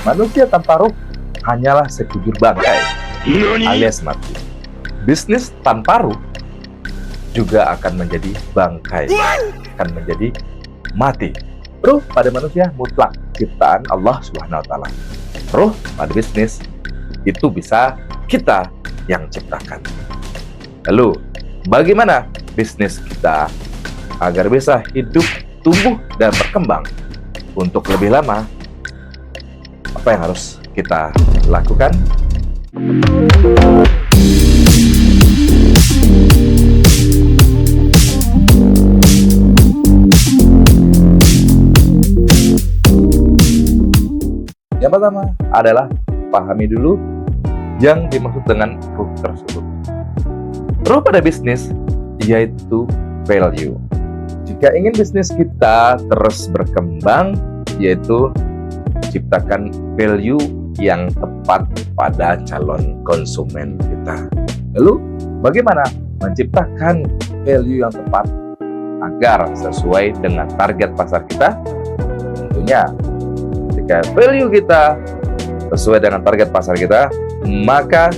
Manusia tanpa ruh hanyalah sekujur bangkai alias mati. Bisnis tanpa ruh juga akan menjadi bangkai, akan menjadi mati. Ruh pada manusia mutlak ciptaan Allah Subhanahu wa taala. Ruh pada bisnis itu bisa kita yang ciptakan. Lalu, bagaimana bisnis kita agar bisa hidup, tumbuh, dan berkembang untuk lebih lama? Apa yang harus kita lakukan? Yang pertama adalah pahami dulu yang dimaksud dengan ruh tersebut. Ruh pada bisnis yaitu value. Jika ingin bisnis kita terus berkembang, yaitu ciptakan value yang tepat pada calon konsumen kita. Lalu, bagaimana menciptakan value yang tepat agar sesuai dengan target pasar kita? Tentunya, ketika value kita sesuai dengan target pasar kita, maka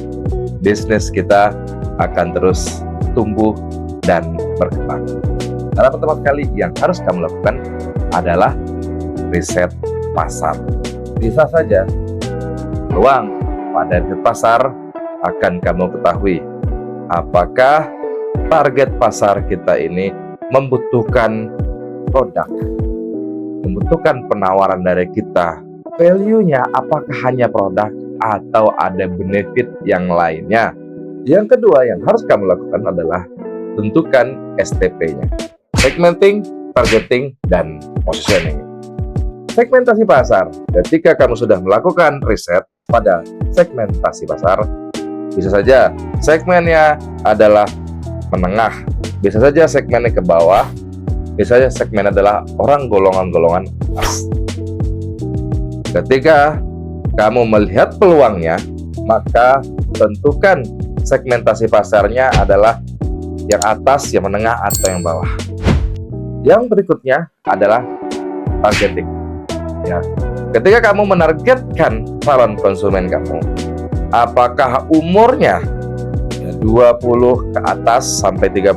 bisnis kita akan terus tumbuh dan berkembang. Hal pertama sekali yang harus kamu lakukan adalah riset pasar. Bisa saja peluang pada riset pasar akan kamu ketahui apakah target pasar kita ini membutuhkan produk, membutuhkan penawaran dari kita. Value-nya apakah hanya produk atau ada benefit yang lainnya? Yang kedua yang harus kamu lakukan adalah tentukan STP-nya. Segmenting, targeting, dan positioning. Segmentasi pasar. Ketika kamu sudah melakukan riset pada segmentasi pasar, bisa saja segmennya adalah menengah, bisa saja segmennya ke bawah, bisa saja segmen adalah orang golongan-golongan atas. Ketika kamu melihat peluangnya, maka tentukan segmentasi pasarnya adalah yang atas, yang menengah, atau yang bawah. Yang berikutnya adalah targeting. Ya. Ketika kamu menargetkan calon konsumen kamu, apakah umurnya 20 ke atas sampai 30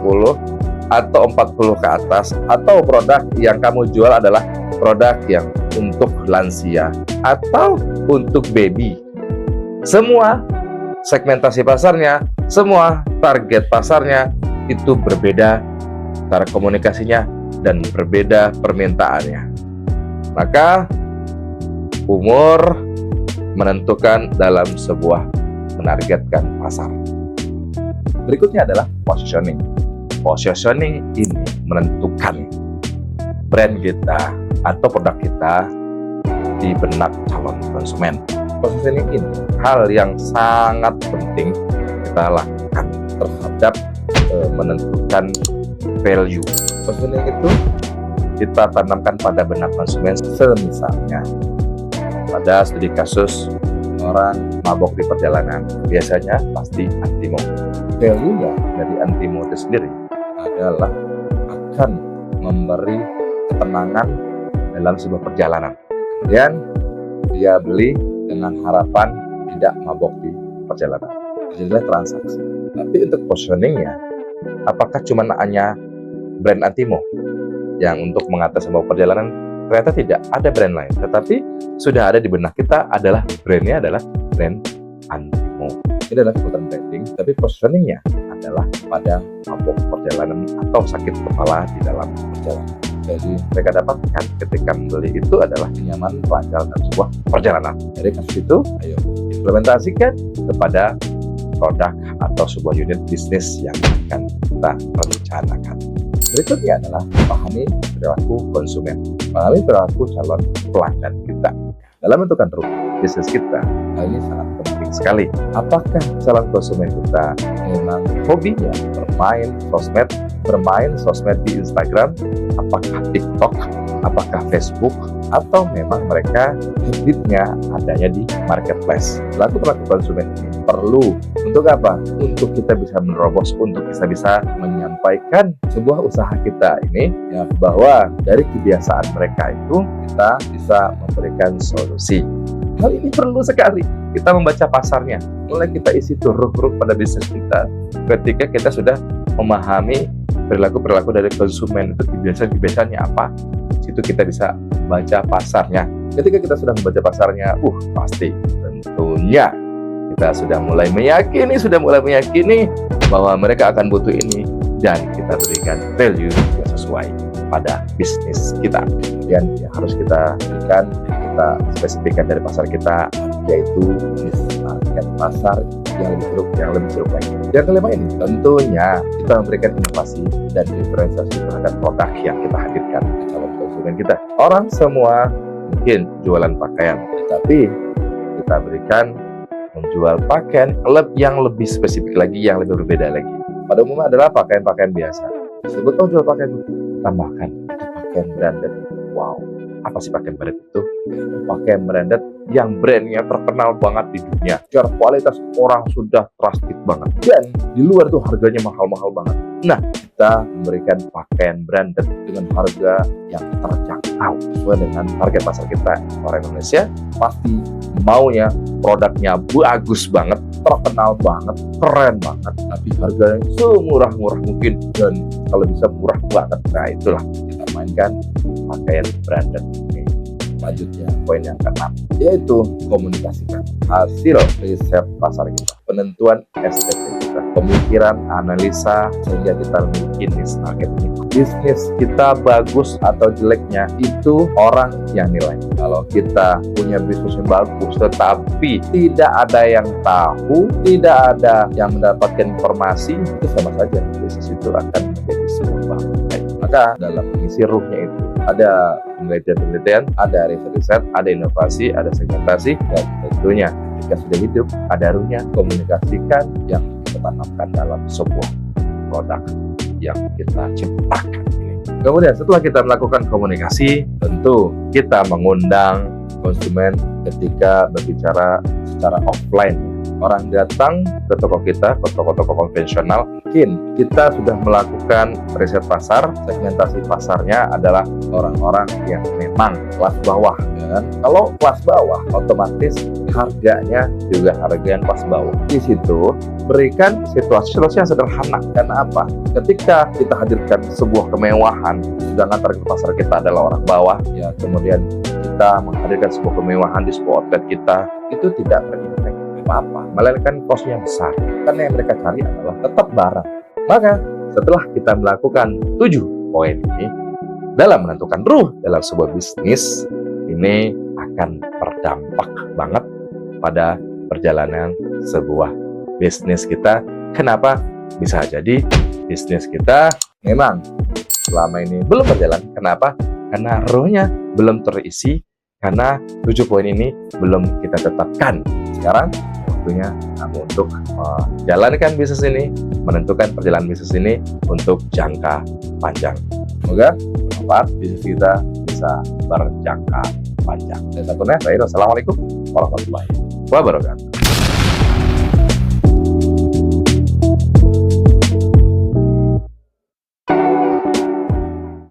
atau 40 ke atas, atau produk yang kamu jual adalah produk yang untuk lansia atau untuk baby. Semua segmentasi pasarnya, semua target pasarnya itu berbeda cara komunikasinya dan berbeda permintaannya. Maka umur menentukan dalam sebuah menargetkan pasar. Berikutnya adalah positioning. Positioning ini menentukan brand kita atau produk kita di benak calon konsumen. Positioning ini hal yang sangat penting kita lakukan terhadap menentukan value. Positioning itu kita tanamkan pada benak konsumen. Semisalnya pada studi kasus orang mabok di perjalanan, biasanya pasti Antimo. Value-nya dari Antimo itu sendiri adalah akan memberi ketenangan dalam sebuah perjalanan. Kemudian dia beli dengan harapan tidak mabok di perjalanan. Jadilah transaksi. Tapi untuk positioningnya, apakah cuma hanya brand Antimo yang untuk mengatasi sebuah perjalanan? Ternyata tidak, ada brand lain. Tetapi sudah ada di benak kita adalah brandnya adalah brand Antimo. Ini adalah kebutuhan branding, tapi positioningnya adalah pada mabok perjalanan atau sakit kepala di dalam perjalanan. Jadi mereka dapatkan ketika membeli itu adalah kenyamanan, kelancaran sebuah perjalanan. Dari kasus itu, ayo implementasikan kepada produk atau sebuah unit bisnis yang akan kita rencanakan. Berikutnya adalah pahami perilaku konsumen, pahami perilaku calon pelanggan kita. Dalam menentukan ruh bisnis kita, hal ini sangat penting sekali. Apakah calon konsumen kita memang hobinya bermain sosmed di Instagram, apakah TikTok, apakah Facebook, atau memang mereka habitnya adanya di marketplace. Perilaku konsumen ini perlu untuk apa? Untuk kita bisa menerobos, untuk kita bisa menyampaikan sebuah usaha kita ini ya, bahwa dari kebiasaan mereka itu kita bisa memberikan solusi. Hal ini perlu sekali kita membaca pasarnya. Mulai kita isi tuh huruf-huruf pada bisnis kita. Ketika kita sudah memahami perilaku-perilaku dari konsumen, itu kebiasaan-kebiasaannya apa, situ kita bisa baca pasarnya. Ketika kita sudah membaca pasarnya, pasti tentunya kita sudah mulai meyakini bahwa mereka akan butuh ini, dan kita berikan value yang sesuai pada bisnis kita. Dan yang harus kita berikan, kita spesifikkan dari pasar kita, yaitu target pasar yang lebih ceruk lagi. Yang kelima ini, tentunya kita memberikan inovasi dan diferensiasi terhadap produk yang kita hadirkan ke calon konsumen kita. Orang semua mungkin jualan pakaian, tetapi kita berikan menjual pakaian yang lebih spesifik lagi, yang lebih berbeda lagi. Pada umumnya adalah pakaian-pakaian biasa. Disebut jual pakaian, tambahkan pakaian branded. Wow, apa sih pakaian branded itu? Pakaian branded yang brandnya terkenal banget di dunia. Secara kualitas orang sudah trusted banget. Dan di luar tuh harganya mahal-mahal banget. Nah, kita memberikan pakaian branded dengan harga yang terjangkau sesuai dengan target pasar kita. Orang Indonesia pasti maunya produknya bagus banget, terkenal banget, keren banget, tapi harganya semurah-murah mungkin, dan kalau bisa murah banget. Nah, itulah kita mainkan pakaian branded. Selanjutnya, poin yang keenam, yaitu komunikasikan hasil riset pasar kita, penentuan STP kita, pemikiran, analisa, sehingga kita memiliki niche target ini. Bisnis kita bagus atau jeleknya itu orang yang nilai. Kalau kita punya bisnis yang bagus tetapi tidak ada yang tahu, tidak ada yang mendapatkan informasi, itu sama saja bisnis itu akan menjadi sebuah bangkai. Maka dalam mengisi ruhnya itu ada penelitian-penelitian, ada riset-riset, ada inovasi, ada segmentasi, dan tentunya jika sudah hidup, ada ruhnya, komunikasikan yang kita tanamkan dalam sebuah produk yang kita ciptakan ini. Kemudian setelah kita melakukan komunikasi, tentu kita mengundang konsumen ketika berbicara secara offline. Orang datang ke toko kita, ke toko-toko konvensional, mungkin kita sudah melakukan riset pasar, segmentasi pasarnya adalah orang-orang yang memang kelas bawah. Dan kalau kelas bawah, otomatis harganya juga harga yang kelas bawah. Di situ berikan situasi yang sederhana. Karena apa? Ketika kita hadirkan sebuah kemewahan, sedangkan target pasar kita adalah orang bawah, ya kemudian kita menghadirkan sebuah kemewahan di sebuah outlet kita, itu tidak berimpact apa-apa, melainkan cost-nya besar. Karena yang mereka cari adalah tetap barang. Maka setelah kita melakukan 7 poin ini, dalam menentukan ruh dalam sebuah bisnis, ini akan berdampak banget pada perjalanan sebuah bisnis kita. Kenapa? Bisa jadi bisnis kita memang selama ini belum berjalan. Kenapa? Karena ruhnya belum terisi, karena 7 poin ini belum kita tetapkan. Sekarang waktunya kamu untuk menjalankan bisnis ini, menentukan perjalanan bisnis ini untuk jangka panjang. Semoga bermanfaat, bisnis kita bisa berjangka panjang. Dan satunya, saya Assalamualaikum warahmatullahi wabarakatuh.